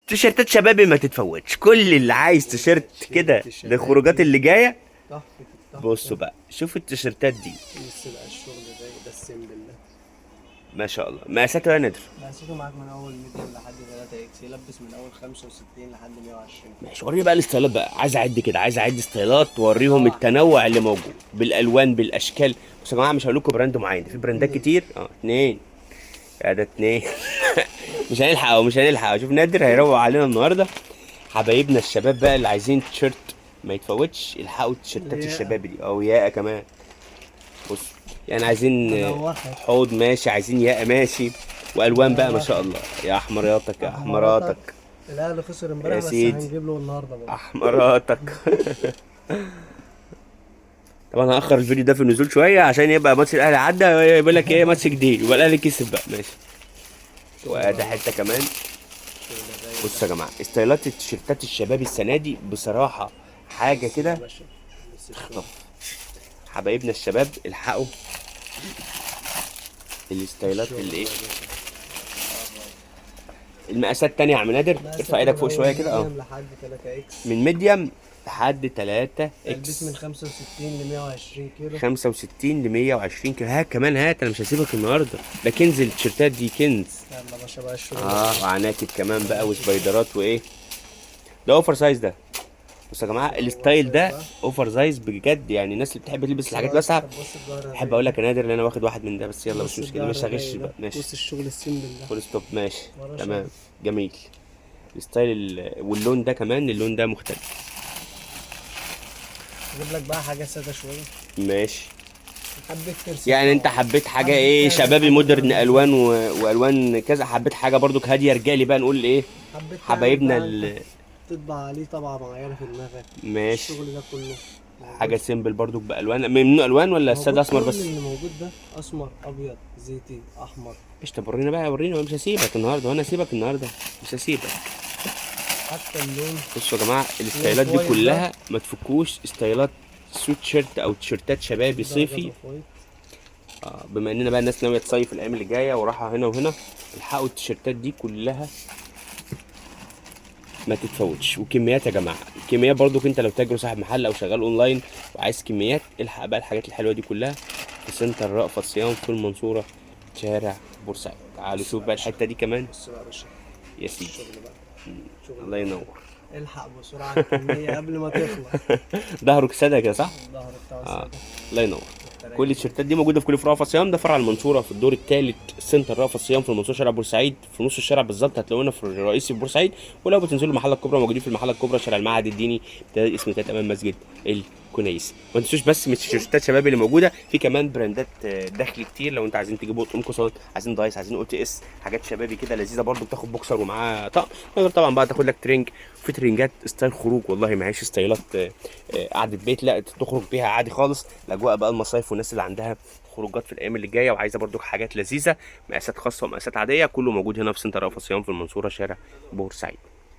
تيشيرتات شبابي ما تتفوتش، كل اللي عايز تيشيرت كده للخروجات اللي جايه. تحفة التحفة. بصوا بقى شوفوا التيشيرتات دي، بص بقى الشغل ده السيمبل ده. ما شاء الله. مقاساتها يا نادر؟ مقاساته معاك من اول ميديم لحد 3 اكس، يلبس من اول 65 لحد 120. ماشي، وريني بقى الاستايلات بقى، عايز اعد كده، عايز اعد ستايلات واوريهم التنوع اللي موجود بالالوان بالاشكال. بصوا يا جماعه مش هقول لكم براند معين، في براندات كتير. اتنين. يا ده اتنين. مش هنلحق شوف نادر هيروق علينا النهارده. حبايبنا الشباب بقى اللي عايزين تيشيرت ما يتفوتش، الحقوا التيشيرتات الشباب دي او ياقه كمان. بص يعني عايزين حوض ماشي، عايزين ياقه ماشي، والوان بقى ما شاء الله. يا احمراتك يا احمراتك. الاهلي خسر امبارح بس سيدي. هنجيب له النهارده برضه احمراتك. طبعا هاخر الفيديو ده في النزول شويه عشان يبقى ماتش الاهلي عدى، يقول لك ايه ماتش جديد يبقى الاهلي كسب بقى. ماشي، وده حته كمان. بصوا يا جماعه ستايلات التيشيرتات الشباب السنه دي بصراحه حاجه كده اخطف. حبايبنا الشباب الحقوا الستايلات اللي ايه. المقاسات تانية يا عم نادر، ارفع ايدك فوق شويه كده. لحد 3 اكس، من ميديم لحد 3 تلبس اكس، من 65 ل 120 كيلو. 65 ل 120 كيلو. هات كمان هات، انا مش هسيبك النهارده، ده كنز التيشيرتات دي، كنز. يلا باشا بقى الشغل. وعناكب كمان بقى وسبايدرات وايه. ده اوفر سايز ده. بصوا يا جماعه الستايل ده اوفر سايز بجد، يعني الناس اللي بتحب تلبس الحاجات الواسعه. احب اقول لك يا نادر ان انا واخد واحد من ده، بس يلا مش مشكله، مش هغش بقى. ماشي، بص الشغل السيمبل ده فول ستوب. ماشي تمام، جميل. الستايل واللون ده كمان، اللون ده مختلف. اجيب لك بقى حاجه ساده شويه. ماشي، حبيت ترسم يعني انت حبيت حاجه ايه شبابي مودرن، الوان والوان كذا. حبيت حاجه برضك هاديه رجالي بقى، نقول ايه حبيت حبايبنا تطبع عليه طبعه معينه في دماغك. ماشي، الشغل ده كله حاجه سيمبل برضك بالوان. منه الوان ولا الساده اسمر بس؟ كل اللي موجود ده اسمر ابيض زيتي احمر. ايش طب ورينا بقى، ورينا. مش هسيبك النهارده، وانا هسيبك النهارده مش هسيبك. حتى اللون. بصوا يا جماعه الستايلات دي كلها ما تفكوش ستايلات سويت شيرت او تيشيرتات شبابي صيفي. بما اننا بقى الناس ناويه تصيف الايام اللي جايه وراحه هنا وهنا، الحقوا التيشيرتات دي كلها ما تتفوتش. وكميات يا جماعه، الكميات برضو. انت لو تاجر صاحب محل او شغال اونلاين وعايز كميات، الحق بقى الحاجات الحلوه دي كلها في سنتر رأفت صيام في المنصوره شارع بورسعيد. تعالوا شوف بقى الحته دي كمان. بص بقى يا باشا يا سيدي، الله بقى. ينور. الحق بسرعه الكميه قبل ما تخلص. ظهرك ساده كده صح؟ الظهر بتاعه ساده. الله ينور. كل التيشيرتات دي موجوده في كل فروع رأفت صيام. ده فرع المنصوره في الدور الثالث، سنتر رأفت صيام في المنصوره شارع بورسعيد، في نص الشارع بالظبط هتلاقونا في الرئيسي في بورسعيد. ولو بتنزلوا المحله الكبرى موجودين في المحله الكبرى شارع المعهد الديني، ده اسم تالت امام مسجد الكنيسه. ما تنسوش بس من التيشيرتات شباب اللي موجوده، في كمان براندات داخلي كتير. لو انت عايزين تجيبوا قطن قصان، عايزين دايس، عايزين OTS، حاجات شبابي كده لذيذه برضو. بتاخد بوكسر ومعاه طقم، تقدر طبعا بقى تاخد لك ترنج. في ترنجات ستايل خروج، والله ما هيش ستايلات قعده بيت، لا تخرج بيها عادي خالص. الاجواء بقى المصايف والناس اللي عندها خروجات في الايام اللي جايه وعايزه برضو حاجات لذيذه، مقاسات خاصه ومقاسات عاديه، كله موجود هنا في سنتر رأفت صيام في المنصوره شارع بورسعيد.